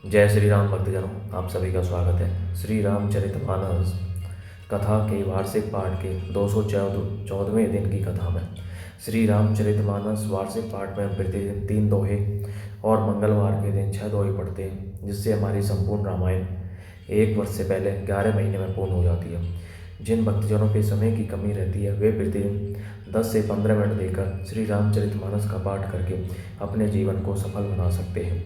जय श्री राम भक्तजनों, आप सभी का स्वागत है। श्री रामचरितमानस कथा के वार्षिक पाठ के 214वें दिन की कथा में। श्री रामचरितमानस वार्षिक पाठ में प्रतिदिन 3 दोहे और मंगलवार के दिन 6 दोहे पढ़ते हैं, जिससे हमारी संपूर्ण रामायण 1 वर्ष से पहले 11 महीने में पूर्ण हो जाती है। जिन भक्तजनों के समय की कमी रहती है वे प्रतिदिन 10 से 15 मिनट देकर श्री रामचरितमानस का पाठ करके अपने जीवन को सफल बना सकते हैं।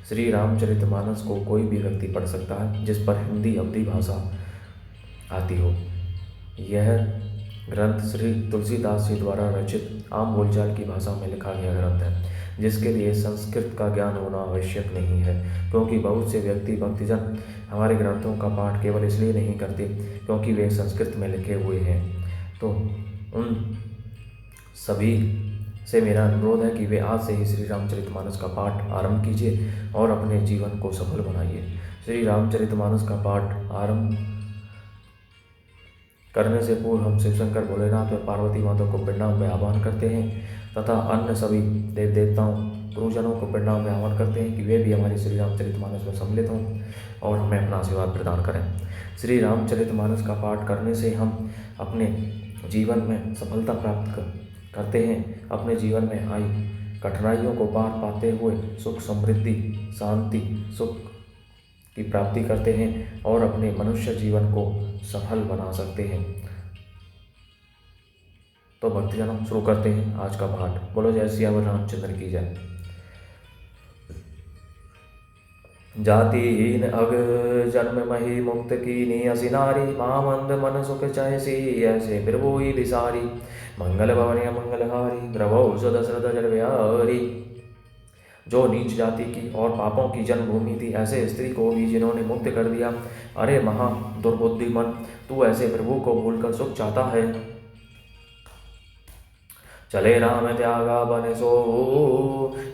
श्री रामचरितमानस को कोई भी व्यक्ति पढ़ सकता है जिस पर हिंदी अवधी भाषा आती हो। यह ग्रंथ श्री तुलसीदास जी द्वारा रचित आम बोलचाल की भाषा में लिखा गया ग्रंथ है, जिसके लिए संस्कृत का ज्ञान होना आवश्यक नहीं है, क्योंकि बहुत से व्यक्ति भक्तजन हमारे ग्रंथों का पाठ केवल इसलिए नहीं करते क्योंकि वे संस्कृत में लिखे हुए हैं। तो उन सभी से मेरा अनुरोध है कि वे आज से ही श्री रामचरितमानस का पाठ आरंभ कीजिए और अपने जीवन को सफल बनाइए। श्री रामचरितमानस का पाठ आरंभ करने से पूर्व हम शिव शंकर भोलेनाथ और पार्वती माता को प्रणाम में आह्वान करते हैं तथा अन्य सभी देव देवताओं गुरुजनों को प्रणाम में आह्वान करते हैं कि वे भी हमारे श्री रामचरितमानस में सम्मिलित हों और हमें अपना आशीर्वाद प्रदान करें। श्री रामचरितमानस का पाठ करने से हम अपने जीवन में सफलता प्राप्त करते हैं, अपने जीवन में आई कठिनाइयों को पार पाते हुए सुख समृद्धि शांति सुख की प्राप्ति करते हैं और अपने मनुष्य जीवन को सफल बना सकते हैं। तो भक्तजनों, शुरू करते हैं आज का पाठ। बोलो जय सियावर रामचंद्र की जय। जातिहीन अग जन्म मही मुक्त कीनी असि नारी, महामंद मन सुख चहसी ऐसे प्रभुई बिसारी, मंगल भवन मंगलहारी प्रभो दशरथ जल बिहारी। जो नीच जाति की और पापों की जन्मभूमि थी, ऐसे स्त्री को भी जिन्होंने मुक्त कर दिया। अरे महा दुर्बुद्धि मन, तू ऐसे प्रभु को भूलकर सुख चाहता है। चले राम त्यागा बन सो,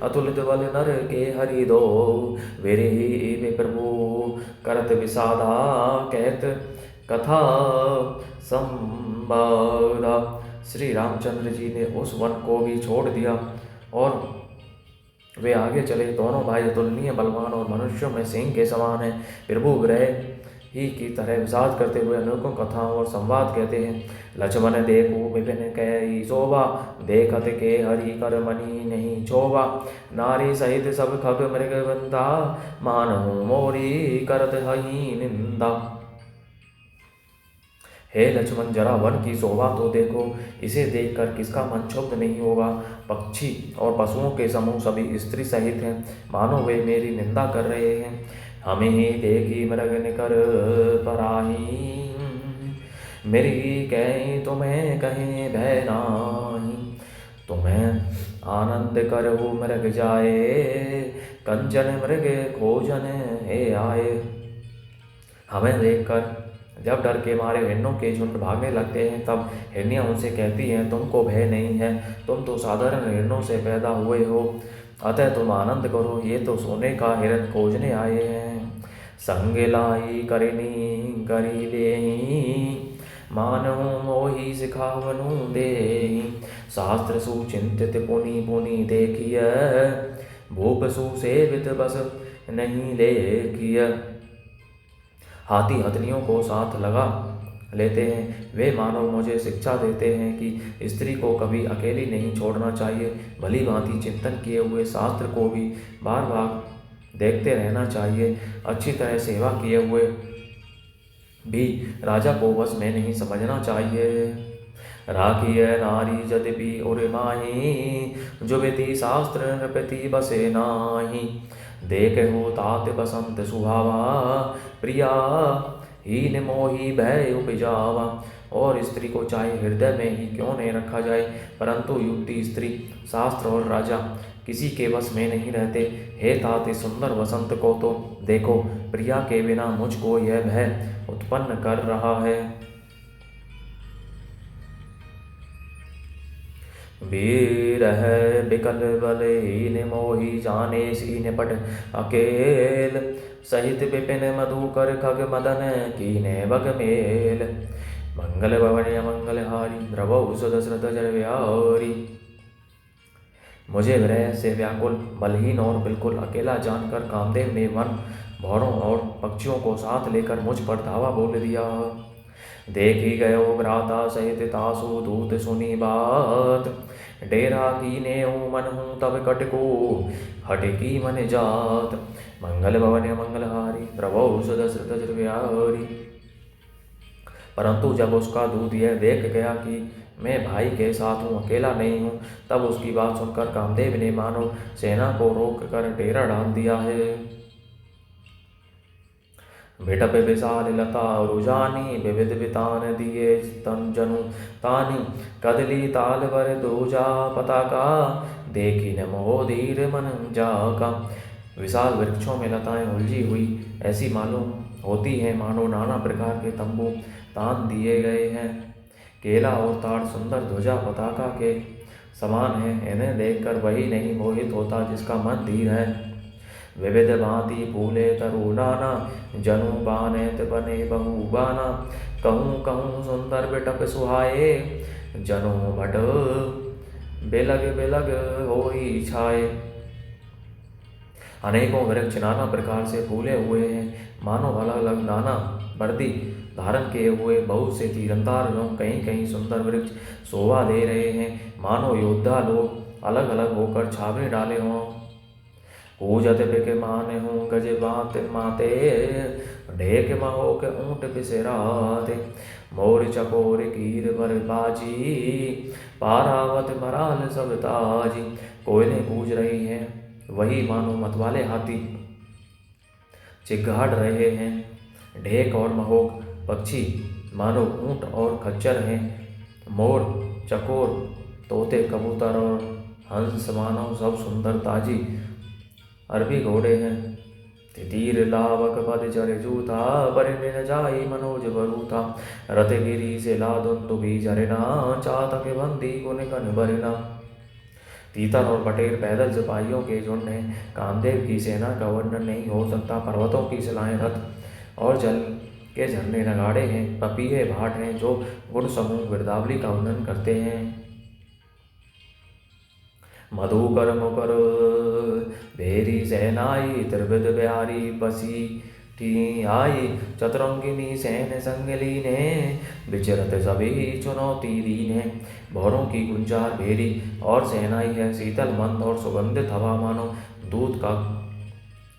अतुलित बल नर के हरि दो, वेरे ही प्रभु करत विषादा, कहत कथा संवादा। श्री रामचंद्र जी ने उस वन को भी छोड़ दिया और वे आगे चले। दोनों भाई अतुलनीय बलवान और मनुष्यों में सिंह के समान हैं। प्रभु ग्रह ही की तरह विषाद करते हुए अनेकों कथाओं और संवाद कहते हैं। लक्ष्मण देखो विपिन कई शोभा, देखत के हरि कर मनी नहीं छोभा, नारी सहित सब खग मृग बंदा, मानहु मोरी करत हई निंदा। हे लक्ष्मण, जरा वन की शोभा तो देखो, इसे देखकर किसका मन क्षुब्ध नहीं होगा। पक्षी और पशुओं के समूह सभी स्त्री सहित हैं, मानो वे मेरी निंदा कर रहे हैं। हमें ही देखी मृग निकर पराही, मेरी कहीं तुम्हें कहीं भय नाही, तुम्हें आनंद करहु मृग जाए, कंचन मृग खोजन हे आए। हमें देखकर जब डर के मारे हिरणों के झुंड भागने लगते हैं, तब हिरनियाँ उनसे कहती हैं, तुमको भय नहीं है, तुम तो साधारण हिरणों से पैदा हुए हो, अतः तुम आनंद करो, ये तो सोने का हिरण खोजने आए हैं। संग लाई करिनी करी देही, मानहु मोही सिखावनु देही, शास्त्र सुचिंतित पुनि पुनि देखिय, भूप सुसेवित बस नहीं लेखिय। हाथी हथनियों को साथ लगा लेते हैं, वे मानो मुझे शिक्षा देते हैं कि स्त्री को कभी अकेली नहीं छोड़ना चाहिए। भली भांति चिंतन किए हुए शास्त्र को भी बार बार देखते रहना चाहिए। अच्छी तरह सेवा किए हुए भी राजा को वश में नहीं समझना चाहिए। राखिय नारी यद्यपि उर माही, जुबति शास्त्र नृपति बसे नाही, देख हो तात बसंत सुहावा, प्रिया हीन मोही भय उपजावा। और स्त्री को चाहे हृदय में ही क्यों नहीं रखा जाए, परंतु युक्ति स्त्री शास्त्र और राजा किसी के वश में नहीं रहते। हे तात, सुंदर वसंत को तो देखो, प्रिया के बिना मुझको यह भय उत्पन्न कर रहा है। वीर है बिकल बल हीन मोही, जाने सीन पट अकेल, सहित विपिन मधुकर खग मदन कीने बग मेल, मंगल भवन मंगलहारी प्रभु दशरथ जल बिहारी। मुझे विरह से व्याकुल बलहीन और बिल्कुल अकेला जानकर कामदेव ने वन भौरों और पक्षियों को साथ लेकर मुझ पर धावा बोल दिया। देखी गयो भ्राता सहित तासु दूत सुनी बात, डेरा कीने मन हूँ तब कटको हटकी मन जात। मंगल भवन मंगलहारी प्रभो सुदशरथ बिहारी। परंतु जब उसका दूत यह देख गया कि मैं भाई के साथ हूँ, अकेला नहीं हूँ, तब उसकी बात सुनकर कामदेव ने मानो सेना को रोक कर डेरा डाल दिया है। बिटप विशाल लता रुजानी विविध वितान दिए तन जनु तानी, कदली ताल वर दूजा पताका देखी न मोह धीर मन जाका। विशाल वृक्षों में लताएं उलझी हुई ऐसी मालूम होती हैं मानो नाना प्रकार के तंबू तान दिए गए हैं। केला और ताड़ सुंदर ध्वजा पताका के समान है, इन्हें देखकर वही नहीं मोहित होता जिसका मन धीर है। विविध भांति फूले तरु नाना, जनु बानेत बने बहु बाना। कहूँ कहूँ सुंदर बिटप सुहाए, जनु भट बेलग बेलग होई छाए। अनेकों वृक्ष नाना प्रकार से फूले हुए हैं, मानो अलग अलग नाना वर्दी धारण किए हुए बहुत से तीरंदाज लोग कहीं कहीं सुंदर वृक्ष शोभा दे रहे हैं, मानो योद्धा लोग अलग अलग होकर छावनी डाले हों। पूजत बिक माने हूँ गज बात माते, ढेक महो के ऊँट पिसराते। मोर चकोर कीर बर बाजी, पारावत मराल सब ताजी। कोयलें पूज रही हैं, वही मानो मतवाले हाथी चिघाड़ रहे हैं। ढेक और महोक पक्षी मानो ऊँट और खच्चर हैं। मोर चकोर तोते कबूतर और हंस मानो सब सुंदर ताजी अरबी घोड़े हैं। तितीर लावक पद चर जूथा, पर न जाई मनोज बरूथा। रतगिरी से लादुन तुबी झरना, चातक बंदी गुन कन बरना। तीतर और बटेर पैदल सिपाहियों के झुंड हैं, कामदेव की सेना का वर्णन नहीं हो सकता। पर्वतों की शिलाएं रथ और जल के झरने नगाड़े हैं, पपीहे भाट हैं जो गुण समूह वृद्धावली का वर्णन करते हैं। मधुकर मुकर भेरी सेनाई, त्रिविध बिहारी बसी टी आई। चतुरंगिनी सैन संगली ने, विचरत सभी चुनौती दीने। भौरों की गुंजार भेरी और सेनाई है, शीतल मंद और सुगंधित हवा मानो दूध का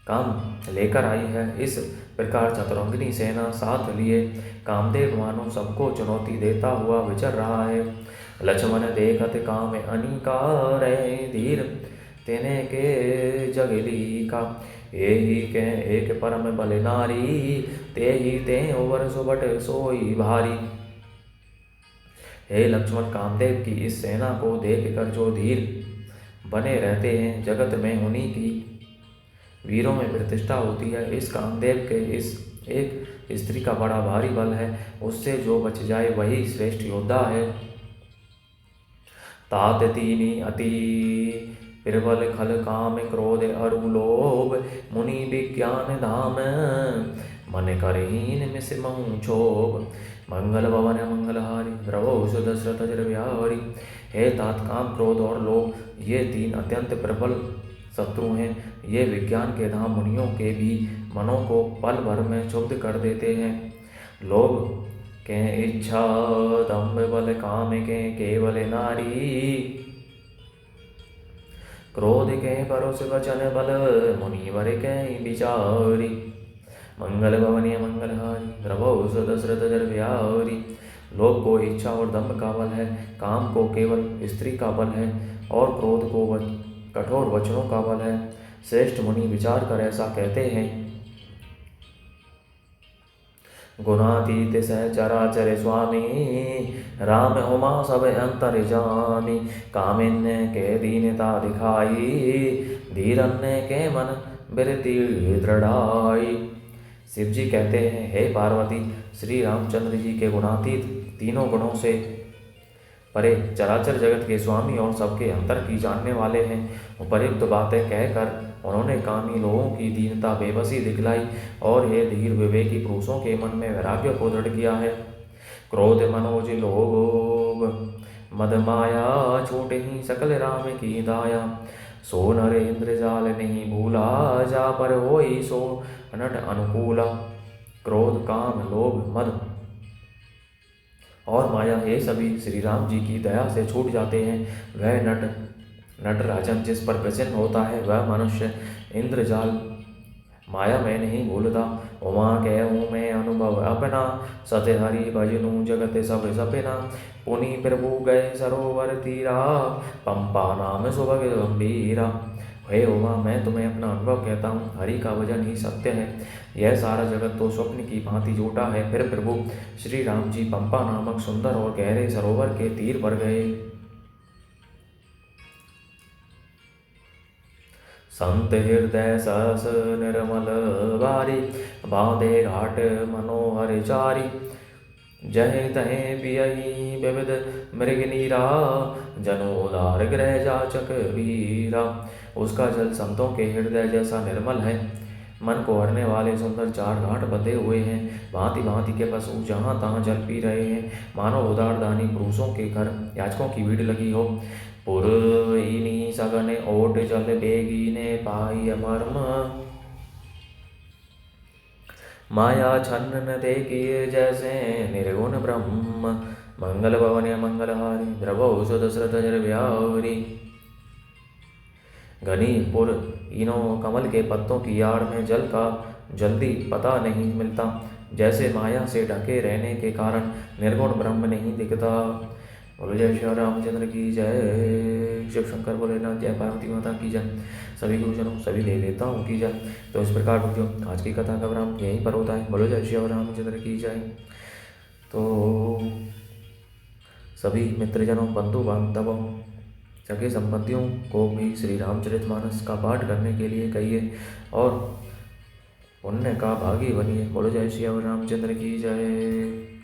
काम लेकर आई है। इस प्रकार चतुरंगिनी सेना साथ लिए कामदेव मानो सबको चुनौती देता हुआ विचर रहा है। लक्ष्मण देखत काम अनिकार धीर, तेने के जगली का। यही के एक परम बल नारी, ते ही ते ओवर सुबट सोई भारी। हे लक्ष्मण, कामदेव की इस सेना को देखकर जो धीर बने रहते हैं, जगत में उन्हीं की वीरों में प्रतिष्ठा होती है। इस कामदेव के इस एक स्त्री का बड़ा भारी बल है, उससे जो बच जाए वही श्रेष्ठ योद्धा है। तात तीनी अति प्रबल खल काम क्रोध अरु लोभ, मुनि विज्ञान धाम मन करहीन मिस महु क्षोभ। मंगल भवन मंगलहारी प्रभो सुदशरथ बिहारी। हे तात, काम क्रोध और लोभ ये तीन अत्यंत प्रबल शत्रु हैं। ये विज्ञान के धाम मुनियों के भी मनों को पल भर में क्षुब्ध कर देते हैं। लोभ के इच्छा दम्भ बल काम के केवल नारी, क्रोध के परोस वचन बल मुनि वर के विचारी। मंगल भवनीय मंगलहारी प्रभो सुदशरथ बिहारी। लोभ को इच्छा और दम्भ का बल है, काम को केवल स्त्री का बल है और क्रोध को कठोर वचनों का बल है। श्रेष्ठ मुनि विचार कर ऐसा कहते हैं। गुणातीत सह चराचर स्वामी, राम उमा सब अंतर जानी। कामिन्य के दीनता दिखाई, धीरन्य के मन बिरति दृढ़ाई। शिव जी कहते हैं, हे पार्वती, श्री रामचंद्र जी के गुणातीत तीनों गुणों से परे चराचर जगत के स्वामी और सबके अंतर की जानने वाले हैं। उपयुक्त बातें कहकर उन्होंने कामी लोगों की दीनता बेबसी दिखलाई और हे धीर विवेकी पुरुषों के मन में वैराग्य को दृढ़ किया है। क्रोध मनोज लोभ मद माया, छूट ही सकल राम की दाया। सो नर इंद्रजाल नहीं भूला, जा पर होई सो नट अनुकूला। क्रोध काम लोभ मद और माया ये सभी श्री राम जी की दया से छूट जाते हैं। वह नटराजन जिस पर प्रसन्न होता है वह मनुष्य इंद्रजाल माया में नहीं भूलता। उमा कहूँ मैं अनुभव अपना, सत्य हरि भजनू जगत सब सपना। पुनि प्रभु गए सरोवर तीरा, पंपा नाम सुभग गंभीरा। हे उमा, मैं तुम्हें अपना अनुभव कहता हूँ, हरि का वजन ही सत्य है। यह सारा जगत तो स्वप्न की भांति झूठा है। फिर प्रभु श्री राम जी पंपा नामक सुंदर और गहरे सरोवर के तीर पर गए। संत हृदय सहस निर्मल बारी, बांधे घाट मनोहर चारी। जहे तहे पियही विविध मृग नीरा, जनोदार गृह जाचक वीरा। उसका जल संतों के हृदय जैसा निर्मल है। मन को हरने वाले सुंदर चार घाट बंधे हुए हैं। भांति भांति के पशु जहाँ तहाँ जल पी रहे हैं, मानो उदार दानी पुरुषों के घर याचकों की भीड़ लगी हो। पुरइनी सगन ओट जल बेगी ने पाई अमर्म, माया छन्न देखिए जैसे निर्गुण ब्रह्म। मंगल भवन मंगलहारी, द्रवो सुदशरथ जर व्यारी। घनी पुर इनो कमल के पत्तों की आड़ में जल का जल्दी पता नहीं मिलता, जैसे माया से ढके रहने के कारण निर्गुण ब्रह्म नहीं दिखता। बोलो जय श्री रामचंद्र की जय। शिव शंकर भोलेनाथ, जय पार्वती माता की जय। सभी गुरुजनों सभी दे देवताओं की जय। तो इस प्रकार भक्तों आज की कथा का विराम यहीं पर होता है। बोलो जय श्री रामचंद्र की जय। तो सभी मित्रजनों बंधु बांधवों सगे संबंधियों को भी श्री रामचरितमानस का पाठ करने के लिए कहिए और पुण्य का भागी बनिए। बोलो जय श्री रामचंद्र की जय।